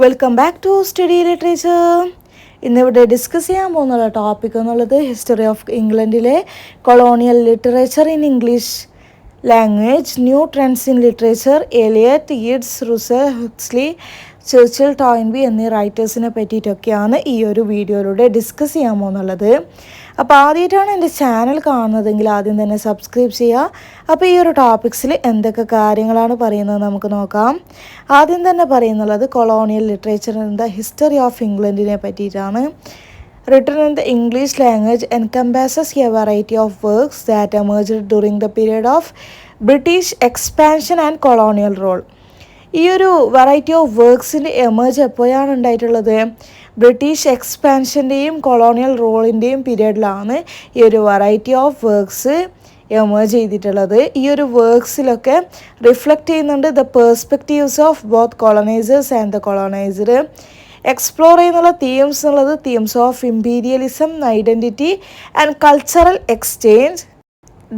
Welcome back to study literature. ഇന്നിവിടെ discuss ചെയ്യാൻ പോകുന്ന ടോപ്പിക് എന്നുള്ളത് ഹിസ്റ്ററി ഓഫ് ഇംഗ്ലണ്ടിലെ colonial literature in English language, new trends in literature, Eliot, Yeats, Russell, Huxley, Churchill, Toynbee എന്നീ റൈറ്റേഴ്സിനെ പറ്റിയിട്ടൊക്കെയാണ് ഈ ഒരു വീഡിയോയിലൂടെ ഡിസ്കസ് ചെയ്യാൻ പോകുന്നുള്ളത്. അപ്പോൾ ആദ്യമായിട്ടാണ് എൻ്റെ ചാനൽ കാണുന്നതെങ്കിൽ ആദ്യം തന്നെ സബ്സ്ക്രൈബ് ചെയ്യുക. അപ്പോൾ ഈ ഒരു ടോപ്പിക്സിൽ എന്തൊക്കെ കാര്യങ്ങളാണ് പറയുന്നത് നമുക്ക് നോക്കാം. ആദ്യം തന്നെ പറയുന്നുള്ളത് colonial literature in the history of ഇംഗ്ലണ്ടിനെ പറ്റിയിട്ടാണ്. Written in the English language encompasses a variety of works that emerged during the period of British expansion and colonial rule. ഈ ഒരു വെറൈറ്റി ഓഫ് വർക്ക്സിൻ്റെ എമേർജ് എപ്പോഴാണ് ഉണ്ടായിട്ടുള്ളത്? ബ്രിട്ടീഷ് എക്സ്പാൻഷൻ്റെയും കൊളോണിയൽ റോളിൻ്റെയും പീരീഡിലാണ് ഈ ഒരു variety of works emerge ചെയ്തിട്ടുള്ളത്. ഈ ഒരു വർക്ക്സിലൊക്കെ റിഫ്ലക്റ്റ് ചെയ്യുന്നുണ്ട് the perspectives of both colonizers and the colonizer. Explore ചെയ്യുന്നുള്ള തീംസ് എന്നുള്ളത് themes of imperialism, identity and cultural exchange.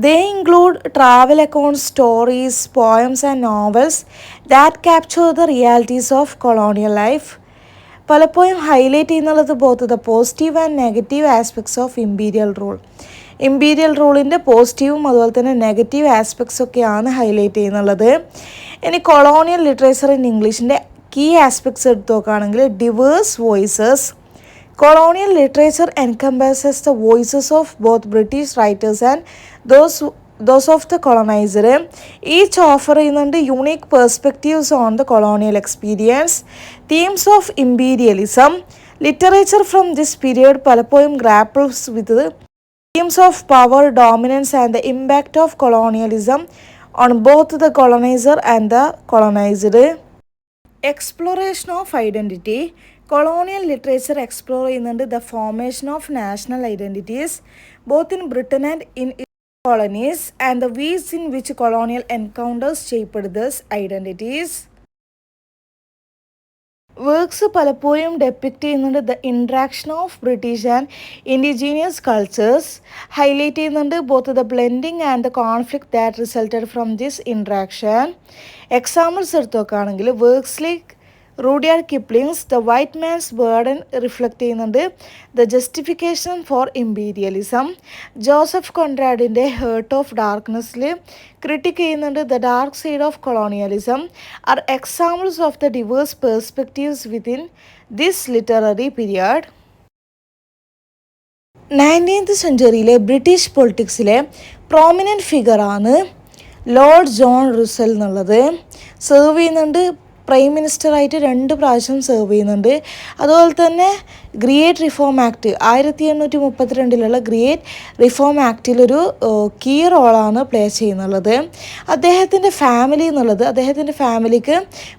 They include travel accounts, stories, poems and novels that capture the realities of colonial life. പലപ്പോഴും highlight ചെയ്യുന്നുള്ളത് both the positive and negative aspects of imperial rule. Imperial റൂളിൻ്റെ പോസിറ്റീവും അതുപോലെ തന്നെ negative aspects ഒക്കെയാണ് highlight ചെയ്യുന്നുള്ളത്. ഇനി colonial literature in ഇംഗ്ലീഷിൻ്റെ കീ ആസ്പെക്ട്സ് എടുത്ത് നോക്കുകയാണെങ്കിൽ diverse voices. Colonial literature encompasses the voices of both British writers and those of the colonizer. Each offer ചെയ്യുന്നുണ്ട് unique perspectives on the colonial experience. Themes of imperialism. Literature from this period പലപ്പോഴും grapples with the themes of power, dominance and the impact of colonialism on both the colonizer and the colonized. Exploration of identity. Colonial literature explore ചെയ്യുന്നുണ്ട് the formation of national identities both in Britain and in colonies and the ways in which colonial encounters shaped these identities. Works പലപ്പോഴും depict ചെയ്യുന്നുണ്ട് the interaction of British and indigenous cultures. Highlight ചെയ്യുന്നുണ്ട് both the blending and the conflict that resulted from this interaction. Examples എടുത്ത് നോക്കുകയാണെങ്കിൽ works like Rudyard Kipling's the white man's burden reflect ചെയ്യുന്നുണ്ട് the justification for imperialism. Joseph കൊൺറാഡിൻ്റെ heart of ഡാർക്ക്നെസ്സിൽ critic ചെയ്യുന്നുണ്ട് the dark side of colonialism are examples of the diverse perspectives within this literary period. 19th സെഞ്ച്വറിയിലെ British പൊളിറ്റിക്സിലെ prominent ഫിഗറാണ് Lord John Russell എന്നുള്ളത്. Serve ചെയ്യുന്നുണ്ട് prime മിനിസ്റ്ററായിട്ട് 2 പ്രാവശ്യം serve ചെയ്യുന്നുണ്ട്. അതുപോലെ തന്നെ great reform act 1832 great reform ആക്റ്റിലൊരു കീ റോളാണ് പ്ലേ ചെയ്യുന്നുള്ളത്. അദ്ദേഹത്തിൻ്റെ ഫാമിലി എന്നുള്ളത് അദ്ദേഹത്തിൻ്റെ ഫാമിലിക്ക്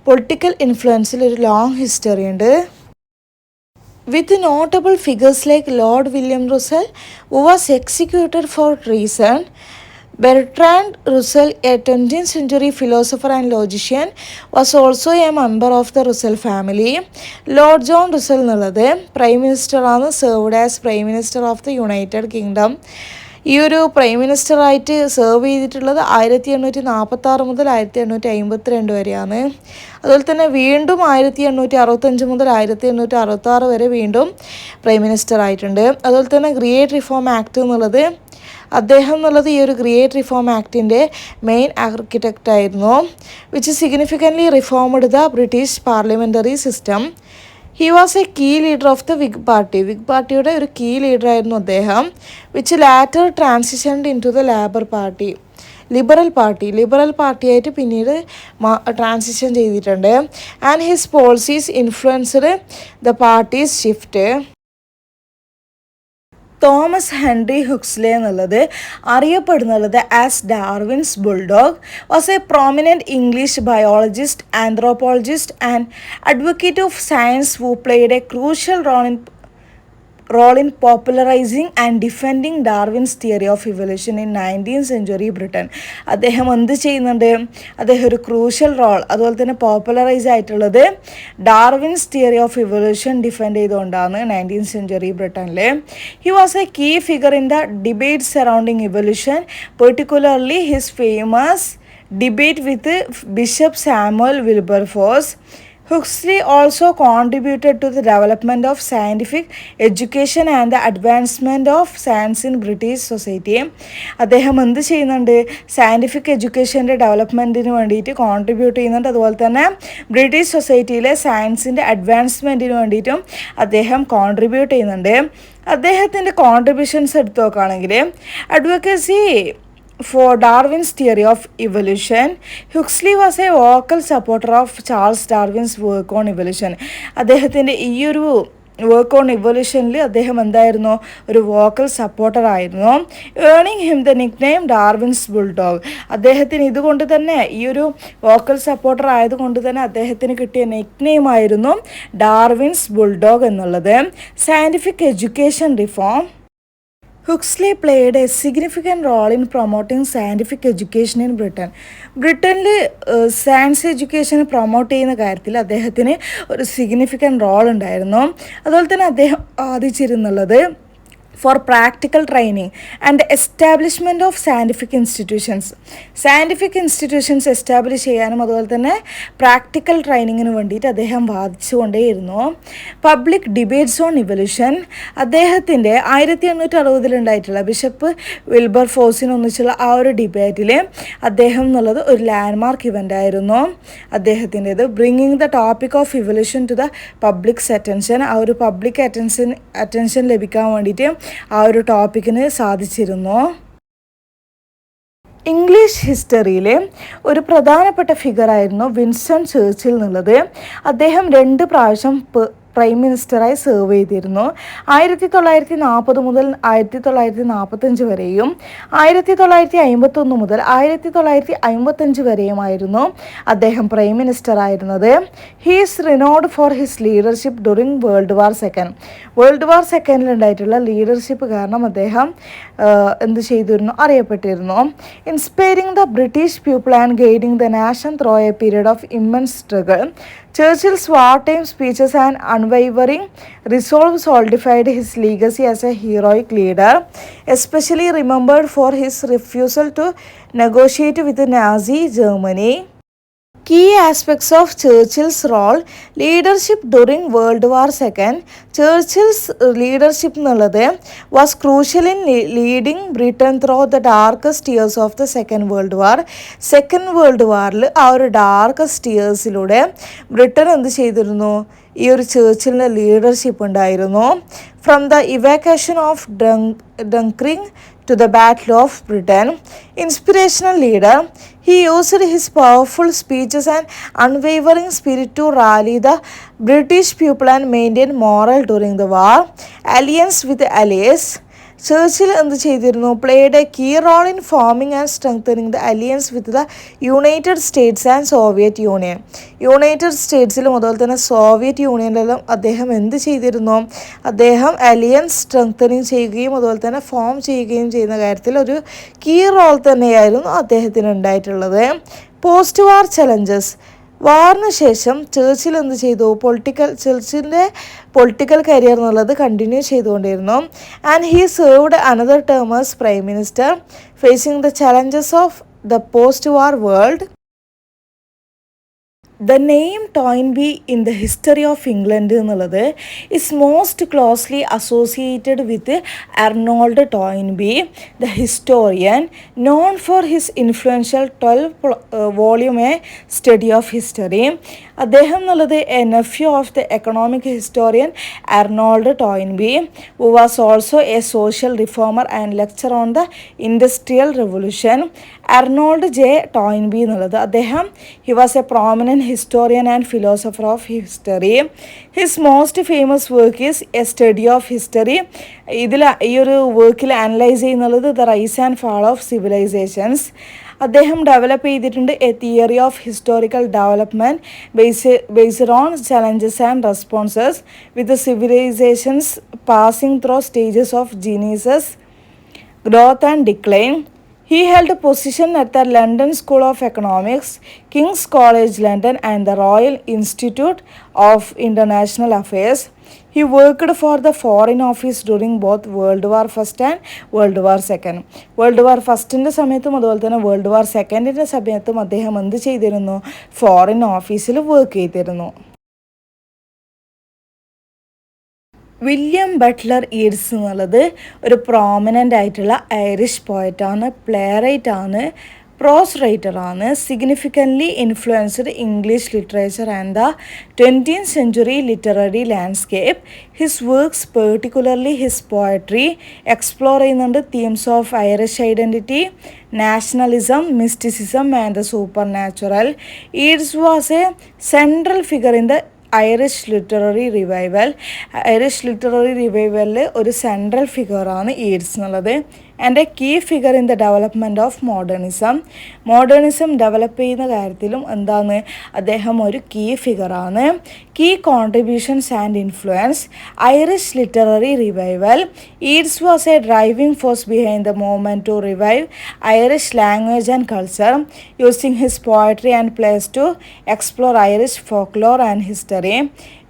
പൊളിറ്റിക്കൽ ഇൻഫ്ലുവൻസിൽ ഒരു ലോങ് ഹിസ്റ്ററി ഉണ്ട്. With notable figures like Lord William Russell who was executed for treason. Bertrand Russell, a 20th century philosopher and logician, was also a member of the Russell family. Lord John Russell എന്നുള്ളത് prime മിനിസ്റ്ററാണ്, served as prime minister of the United Kingdom. ഈ ഒരു prime മിനിസ്റ്ററായിട്ട് serve ചെയ്തിട്ടുള്ളത് 1846 മുതൽ 1852 വരെയാണ്. അതുപോലെ തന്നെ വീണ്ടും 1865 മുതൽ 1866 വരെ വീണ്ടും പ്രൈം മിനിസ്റ്റർ ആയിട്ടുണ്ട്. അതുപോലെ തന്നെ ഗ്രേറ്റ് റിഫോം ആക്ട് എന്നുള്ളത് അദ്ദേഹം എന്നുള്ളത് ഈ ഒരു ഗ്രേറ്റ് റിഫോം ആക്ടിൻ്റെ മെയിൻ ആർക്കിടെക്റ്റ് ആയിരുന്നു. Which significantly reformed the British parliamentary system. He was a key leader of the Whig party. Whig പാർട്ടിയുടെ ഒരു കീ ലീഡറായിരുന്നു അദ്ദേഹം. Which later transitioned into the liberal പാർട്ടിയായിട്ട് പിന്നീട് ട്രാൻസിഷൻ ചെയ്തിട്ടുണ്ട്. And his policies influenced the party's shift. Thomas Henry Huxley എന്നുള്ളത് അറിയപ്പെടുന്നുള്ളത് as Darwin's bulldog was a prominent English biologist, anthropologist and advocate of science who played A crucial role in popularizing and defending Darwin's theory of evolution in 19th century Britain. അദ്ദേഹം എന്ത് ചെയ്യുന്നുണ്ട്? അദ്ദേഹം ഒരു crucial role അതുപോലെ തന്നെ പോപ്പുലറൈസ് ആയിട്ടുള്ളത് Darwin's theory of evolution defend ചെയ്തുകൊണ്ടാണ് 19th century ബ്രിട്ടനിൽ. He was a key figure in the debate surrounding evolution, particularly his famous debate with Bishop Samuel Wilberforce, Huxley also contributed to the development of scientific education and the advancement of science in British society. അദ്ദേഹം എന്ത് ചെയ്യുന്നുണ്ട്? Scientific എഡ്യൂക്കേഷൻ്റെ ഡെവലപ്മെൻറ്റിന് വേണ്ടിയിട്ട് contribute ചെയ്യുന്നുണ്ട്. അതുപോലെ തന്നെ British സൊസൈറ്റിയിലെ സയൻസിൻ്റെ അഡ്വാൻസ്മെൻറ്റിന് വേണ്ടിയിട്ടും അദ്ദേഹം കോൺട്രിബ്യൂട്ട് ചെയ്യുന്നുണ്ട്. അദ്ദേഹത്തിൻ്റെ കോൺട്രിബ്യൂഷൻസ് എടുത്തു നോക്കുകയാണെങ്കിൽ advocacy for Darwin's theory of evolution. Huxley was a vocal supporter of Charles Darwin's work on evolution. അദ്ദേഹത്തിൻ്റെ ഈ ഒരു വർക്ക് ഓൺ ഇവല്യൂഷനിൽ അദ്ദേഹം എന്തായിരുന്നു? ഒരു വോക്കൽ സപ്പോർട്ടർ ആയിരുന്നു. ഏണിങ് him the nickname Darwin's bulldog. അദ്ദേഹത്തിന് ഇതുകൊണ്ട് തന്നെ ഈ ഒരു വോക്കൽ സപ്പോർട്ടർ ആയതുകൊണ്ട് തന്നെ അദ്ദേഹത്തിന് കിട്ടിയ നിക് നെയിം ആയിരുന്നു ഡാർവിൻസ് ബുൾഡോഗ് എന്നുള്ളത്. Scientific education reform. Huxley played a significant role in promoting scientific education in Britain. ബ്രിട്ടനിൽ സയൻസ് എഡ്യൂക്കേഷൻ പ്രൊമോട്ട് ചെയ്യുന്ന കാര്യത്തിൽ അദ്ദേഹത്തിന് ഒരു സിഗ്നിഫിക്കൻറ്റ് റോൾ ഉണ്ടായിരുന്നു. അതുപോലെ തന്നെ അദ്ദേഹം വാദിച്ചിരുന്നുള്ളത് for practical training and establishment of scientific institutions. Scientific institutions establish ചെയ്യാനും അതുപോലെ തന്നെ പ്രാക്ടിക്കൽ ട്രെയിനിങ്ങിന് വേണ്ടിയിട്ട് അദ്ദേഹം വാദിച്ചുകൊണ്ടേയിരുന്നു. Public debates on evolution. അദ്ദേഹത്തിൻ്റെ 1860 ബിഷപ്പ് വിൽബർ ഫോഴ്സിനൊന്നിച്ചുള്ള ആ ഒരു ഡിബേറ്റിൽ അദ്ദേഹം എന്നുള്ളത് ഒരു ലാൻഡ്മാർക്ക് ഇവൻ്റ് ആയിരുന്നു അദ്ദേഹത്തിൻ്റെത്. Bringing the topic of evolution to the public's attention. ആ ഒരു പബ്ലിക് അറ്റൻഷൻ ലഭിക്കാൻ വേണ്ടിയിട്ട് ആ ഒരു ടോപ്പിക്കിന് സാധിച്ചിരുന്നു. ഇംഗ്ലീഷ് ഹിസ്റ്ററിയിലെ ഒരു പ്രധാനപ്പെട്ട ഫിഗറായിരുന്നു വിൻസ്റ്റൺ ചേർച്ചിൽ എന്നുള്ളത്. അദ്ദേഹം 2 പ്രാവശ്യം പ്രൈം മിനിസ്റ്ററായി സെർവ് ചെയ്തിരുന്നു. 1940 മുതൽ 1945 വരെയും 1951 മുതൽ 1955 വരെയുമായിരുന്നു അദ്ദേഹം പ്രൈം മിനിസ്റ്റർ ആയിരുന്നത്. He is renowned for his leadership during World War second. World War സെക്കൻഡിലുണ്ടായിട്ടുള്ള ലീഡർഷിപ്പ് കാരണം അദ്ദേഹം എന്ത് ചെയ്തിരുന്നു? അറിയപ്പെട്ടിരുന്നു. Inspiring the British people and guiding the nation through a period of immense struggle. Churchill's wartime speeches and unwavering resolve solidified his legacy as a heroic leader, especially remembered for his refusal to negotiate with Nazi Germany. Key aspects of Churchill's role. Leadership during World War II. Churchill's leadership എന്നുള്ളത് was crucial in leading Britain through the darkest years of the Second World War. Second World വാറിൽ ആ ഒരു darkest ഇയേഴ്സിലൂടെ Britain എന്ത് ചെയ്തിരുന്നു? ഈ ഒരു ചേർച്ചിലിൻ്റെ ലീഡർഷിപ്പ് ഉണ്ടായിരുന്നു. From the evacuation of Dunkirk to the Battle of Britain. Inspirational leader. He used his powerful speeches and unwavering spirit to rally the British people and maintain morale during the war. Alliance with the Allies. Churchill എന്ത് ചെയ്തിരുന്നു? Played a key role in forming and strengthening the alliances with the United States and Soviet Union. United സ്റ്റേറ്റ്സിലും അതുപോലെ തന്നെ Soviet യൂണിയനിലും അദ്ദേഹം എന്ത് ചെയ്തിരുന്നു? അദ്ദേഹം aliens strengthening ചെയ്യുകയും അതുപോലെ തന്നെ ഫോം ചെയ്യുകയും ചെയ്യുന്ന കാര്യത്തിൽ ഒരു കീ റോൾ തന്നെയായിരുന്നു അദ്ദേഹത്തിന് ഉണ്ടായിട്ടുള്ളത്. പോസ്റ്റ് വാർ ചലഞ്ചസ്. വാറിന് ശേഷം ചേർച്ചിൽ എന്ത് ചെയ്തു? ചേർച്ചിലിൻ്റെ പൊളിറ്റിക്കൽ കരിയർ എന്നുള്ളത് കണ്ടിന്യൂ ചെയ്തുകൊണ്ടിരുന്നു. And he served another term as prime minister phasing the challenges of the post war world. The name Toynbee in the history of England എന്നുള്ളത് is most closely associated with Arnold Toynbee, the historian, known for his influential 12-volume study of history. അദ്ദേഹം എന്നുള്ളത് a nephew of the economic historian Arnold Toynbee, who was also a social reformer and lecturer on the Industrial Revolution. Arnold J Toynbee എന്നുള്ളത് അദ്ദേഹം he was a prominent historian and philosopher of history. His most famous work is A Study of History. ഇതിൽ ഈ ഒരു വർക്കിൽ analyse ചെയ്യുന്നുള്ളത് the rise and fall of civilisations. അദ്ദേഹം develop ചെയ്തിട്ടുണ്ട് a theory of historical development based on challenges and responses with civilisations passing through stages of genesis, growth and decline. He held a position at the London School of Economics, King's College London and the Royal Institute of International Affairs. He worked for the Foreign Office during both World War I and World War II. World War Iൻ്റെ സമയത്തും അതുപോലെ തന്നെ world war സെക്കൻഡിൻ്റെ സമയത്തും അദ്ദേഹം എന്ത് ചെയ്തിരുന്നു? Foreign ഓഫീസിൽ work ചെയ്തിരുന്നു. William Buttler its എന്നുള്ളത് ഒരു പ്രോമിനൻ്റ് ആയിട്ടുള്ള ഐറിഷ് പോയറ്റാണ്, പ്ലേ റൈറ്റാണ്, പ്രോസ് റൈറ്ററാണ്. Significantly influenced English literature and the 20th century literary landscape. His works, particularly his poetry, explore ചെയ്യുന്നുണ്ട് themes of Irish identity, nationalism, mysticism and the supernatural. Yeats was a central figure in the Irish literary revival. Irish literary റിവൈവലിൽ ഒരു central ഫിഗറാണ് Yeats എന്നുള്ളത്. And a key figure in the development of modernism. Modernism develop ചെയ്യുന്ന കാര്യത്തിലും എന്താണ് അദ്ദേഹം ഒരു key ഫിഗറാണ്. Key contributions and influence. Irish literary revival. Yeats was a driving force behind the movement to revive Irish language and culture, using his poetry and plays to explore Irish folklore and history.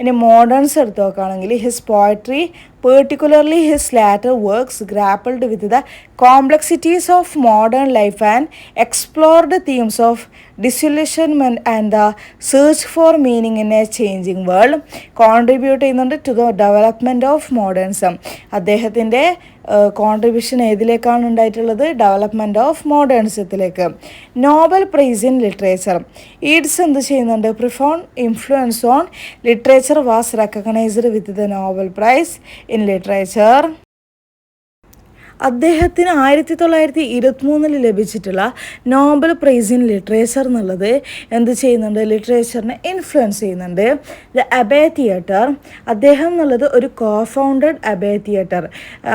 ഇനി moderns എടുത്ത് നോക്കുകയാണെങ്കിൽ his poetry, particularly his later works, grappled with the complexities of modern life and explored themes of disillusionment and the search for meaning in a changing world. Contribute ചെയ്യുന്നുണ്ട് to the development of modernism. അദ്ദേഹത്തിൻ്റെ contribution ഏതിലേക്കാണ് ഉണ്ടായിട്ടുള്ളത്? Development of മോഡേണിസത്തിലേക്ക്. Nobel Prize in literature. Yeats എന്ത് ചെയ്യുന്നുണ്ട്? Profound influence on literature was recognised with the Nobel Prize in literature. അദ്ദേഹത്തിന് 1923 ലഭിച്ചിട്ടുള്ള Nobel Prize in literature എന്നുള്ളത് എന്ത് ചെയ്യുന്നുണ്ട്? ലിറ്ററേച്ചറിനെ ഇൻഫ്ലുവൻസ് ചെയ്യുന്നുണ്ട്. The Abbey Theatre. അദ്ദേഹം എന്നുള്ളത് ഒരു കോ-ഫൗണ്ടഡ് അബേ തിയേറ്റർ.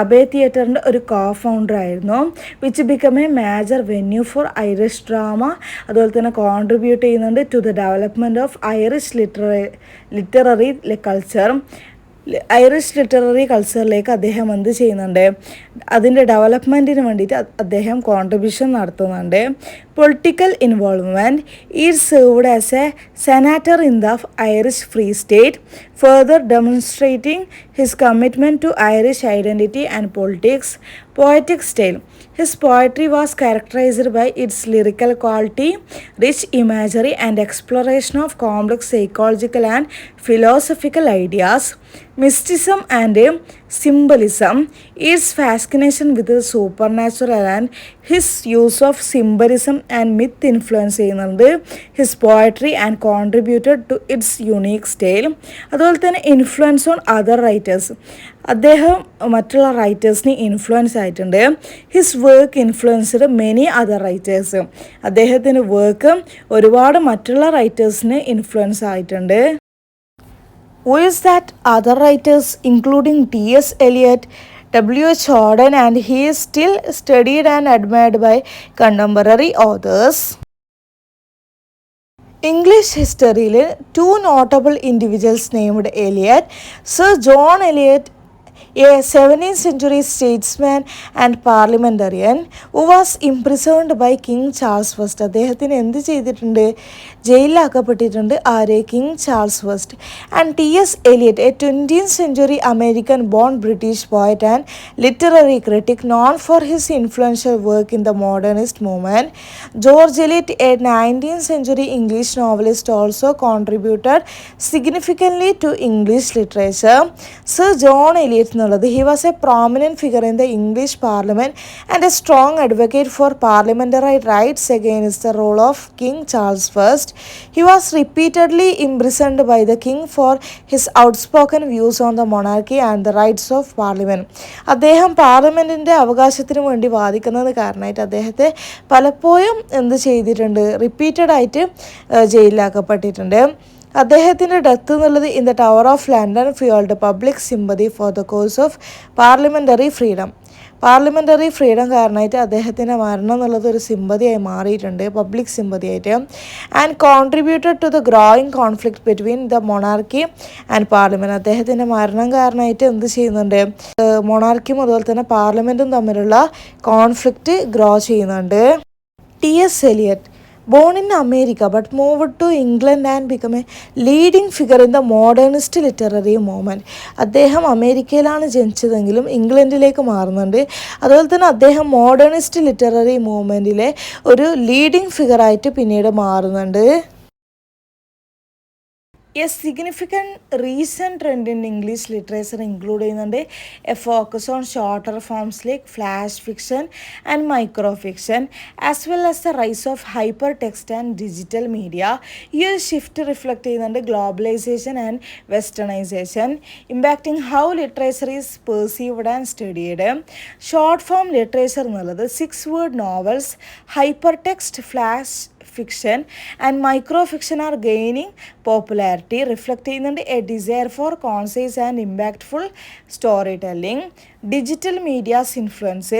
അബേ തിയേറ്ററിൻ്റെ ഒരു കോ-ഫൗണ്ടർ ആയിരുന്നു. Which became a major venue for Irish drama. അതുപോലെ തന്നെ കോൺട്രിബ്യൂട്ട് ചെയ്യുന്നുണ്ട് to the development of Irish literary culture. Irish literary കൾച്ചറിലേക്ക് അദ്ദേഹം എന്ത് ചെയ്യുന്നുണ്ട്? അതിൻ്റെ ഡെവലപ്മെൻറ്റിന് വേണ്ടിയിട്ട് അദ്ദേഹം കോൺട്രിബ്യൂഷൻ നടത്തുന്നുണ്ട്. Political involvement. Yeats served as a senator in the Irish Free State, further demonstrating his commitment to Irish identity and politics. Poetic style. His poetry was characterized by its lyrical quality, rich imagery, and exploration of complex psychological and philosophical ideas. Mysticism and symbolism. Its fascination with the supernatural and his use of symbolism and myth influence ചെയ്യുന്നുണ്ട് his poetry and contributed to its unique style. അതുപോലെ തന്നെ influence on other writers. അദ്ദേഹം മറ്റുള്ള റൈറ്റേഴ്സിന് influence ആയിട്ടുണ്ട്. His work influenced many other writers. അദ്ദേഹത്തിൻ്റെ work ഒരുപാട് മറ്റുള്ള റൈറ്റേഴ്സിന് influence ആയിട്ടുണ്ട്. Who is that other writers including T.S. Eliot, W.H. Auden, and he is still studied and admired by contemporary authors. English history, two notable individuals named Eliot. Sir John Eliot, a 17th century statesman and parliamentarian who was imprisoned by King Charles I. അദ്ദേഹത്തിന് എന്ത് ചെയ്തിട്ടുണ്ട്? ജയിലിലാക്കപ്പെട്ടിട്ടുണ്ട്. ആര്? King Charles first. And T.S. Eliot, a 20th century American born British poet and literary critic known for his influential work in the modernist movement. George Eliot, a 19th century English novelist, also contributed significantly to English literature. Sir John Eliot എന്നുള്ളത് he was a prominent figure in the English Parliament and a strong advocate for parliamentary rights against the rule of King Charles I. He was repeatedly imprisoned by the king for his outspoken views on the monarchy and the rights of parliament. അദ്ദേഹം പാർലമെൻറ്റിൻ്റെ അവകാശത്തിന് വേണ്ടി വാദിക്കുന്നത് കാരണമായിട്ട് അദ്ദേഹത്തെ പലപ്പോഴും എന്ത് ചെയ്തിട്ടുണ്ട്? Repeated ആയിട്ട് ജയിലിലാക്കപ്പെട്ടിട്ടുണ്ട്. അദ്ദേഹത്തിൻ്റെ ഡെത്ത് എന്നുള്ളത് in the Tower of London fuelled public sympathy for the cause of parliamentary freedom. Parliamentary freedom കാരണമായിട്ട് അദ്ദേഹത്തിൻ്റെ മരണം എന്നുള്ളത് ഒരു സിമ്പതിയായി മാറിയിട്ടുണ്ട്, പബ്ലിക് സിമ്പതിയായിട്ട്. And contributed to the growing conflict between the monarchy and parliament. അദ്ദേഹത്തിൻ്റെ മരണം കാരണമായിട്ട് എന്ത് ചെയ്യുന്നുണ്ട്? മൊണാർക്കിയും അതുപോലെ തന്നെ പാർലമെൻറ്റും തമ്മിലുള്ള കോൺഫ്ലിക്റ്റ് ഗ്രോ ചെയ്യുന്നുണ്ട്. T.S. Eliot, born in America but moved to England and became a leading figure in the modernist literary movement. അദ്ദേഹം അമേരിക്കയിലാണ് ജനിച്ചതെങ്കിലും ഇംഗ്ലണ്ടിലേക്ക് മാറുന്നുണ്ട്. അതുപോലെ തന്നെ അദ്ദേഹം മോഡേണിസ്റ്റ് ലിറ്റററി മൂവ്മെൻറ്റിലെ ഒരു ലീഡിങ് ഫിഗറായിട്ട് പിന്നീട് മാറുന്നുണ്ട്. A significant recent trend in English literature include a focus on shorter forms like flash fiction and microfiction, as well as the rise of hypertext and digital media. ഈ ഒരു shift reflect ചെയ്യുന്നുണ്ട് globalization and westernization, impacting how literature is perceived and studied. Short form literature എന്നുള്ളത് 6-word novels, hypertext, flash fiction and microfiction are gaining popularity, reflect ചെയ്യുന്നുണ്ട് a desire for concise and impactful storytelling. Digital media's influence,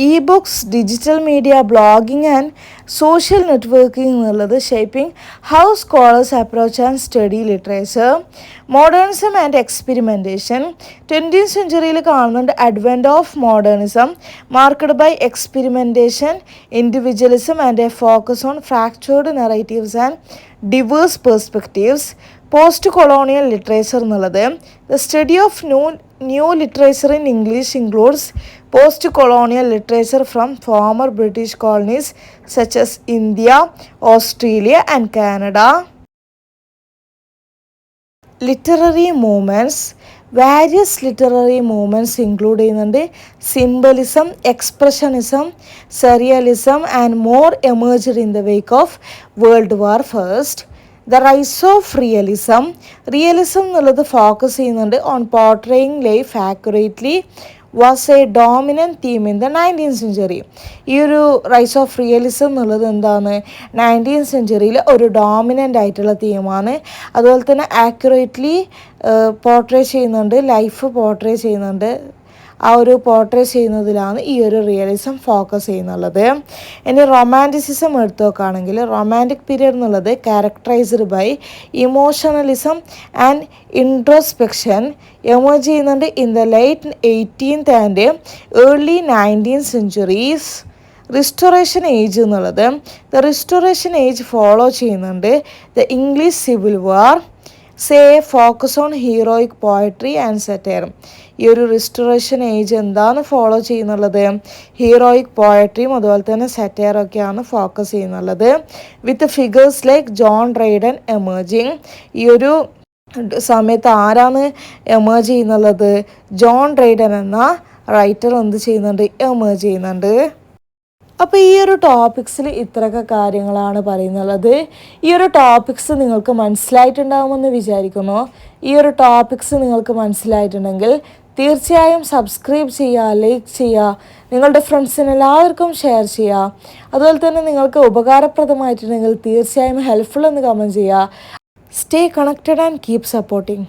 e-books, digital media, blogging and social networking എന്നുള്ളത് shaping how scholars approach and study literature. Modernism and experimentation, 20th സെഞ്ച്വറിയിൽ കാണുന്നുണ്ട് advent of modernism marked by experimentation, individualism and a focus on fractured narratives and diverse perspectives. Post colonial literature എന്നുള്ളത് the study of new literature in English includes post-colonial literature from former British colonies such as India, Australia and Canada. Literary movements, various literary movements include symbolism, expressionism, surrealism and more emerged in the wake of World War I. The rise of realism. Realism എന്നുള്ളത് focus ചെയ്യുന്നുണ്ട് on portraying life accurately was A dominant theme in the 19th century. ഈ ഒരു rise of realism എന്നുള്ളത് എന്താണ്, 19th സെഞ്ച്വറിയിൽ ഒരു dominant ആയിട്ടുള്ള തീമാണ്. അതുപോലെ തന്നെ ആക്യുറേറ്റ്ലി പോർട്രേ ചെയ്യുന്നുണ്ട്, ലൈഫ് പോർട്രേ ചെയ്യുന്നുണ്ട്. ആ ഒരു പോർട്രേ ചെയ്യുന്നതിലാണ് ഈ ഒരു റിയലിസം ഫോക്കസ് ചെയ്യുന്നുള്ളത്. ഇനി റൊമാൻറ്റിസിസം എടുത്തു നോക്കുകയാണെങ്കിൽ റൊമാൻറ്റിക് പീരിയഡ് എന്നുള്ളത് characterised by emotionalism and introspection emerge ചെയ്യുന്നുണ്ട് in the late 18th and early 19th centuries. Restoration age എന്നുള്ളത് ദ റിസ്റ്റോറേഷൻ ഏജ് ഫോളോ ചെയ്യുന്നുണ്ട് the English Civil War. Say focus on heroic poetry and satire. ഈ ഒരു restoration age എന്താണ് follow ചെയ്യുന്നുള്ളത്, heroic പോയട്രിയും അതുപോലെ തന്നെ സെറ്റയറൊക്കെയാണ് ഫോക്കസ് ചെയ്യുന്നുള്ളത്. With figures like John Dryden emerging. ഈ ഒരു സമയത്ത് ആരാണ് എമേർജ് ചെയ്യുന്നുള്ളത്, ജോൺ ഡ്രൈഡൻ എന്ന റൈറ്റർ എന്ത് ചെയ്യുന്നുണ്ട്, എമേർജ് ചെയ്യുന്നുണ്ട്. അപ്പോൾ ഈ ഒരു ടോപ്പിക്സിൽ ഇത്രയൊക്കെ കാര്യങ്ങളാണ് പറയുന്നുള്ളത്. ഈ ഒരു ടോപ്പിക്സ് നിങ്ങൾക്ക് മനസ്സിലായിട്ടുണ്ടാകുമെന്ന് വിചാരിക്കുന്നു. ഈ ഒരു ടോപ്പിക്സ് നിങ്ങൾക്ക് മനസ്സിലായിട്ടുണ്ടെങ്കിൽ തീർച്ചയായും സബ്സ്ക്രൈബ് ചെയ്യുക, ലൈക്ക് ചെയ്യുക, നിങ്ങളുടെ ഫ്രണ്ട്സിന് എല്ലാവർക്കും ഷെയർ ചെയ്യുക. അതുപോലെ തന്നെ നിങ്ങൾക്ക് ഉപകാരപ്രദമായിട്ടുണ്ടെങ്കിൽ തീർച്ചയായും ഹെൽപ്ഫുൾ എന്ന് കമൻറ്റ് ചെയ്യുക. Stay connected and keep supporting.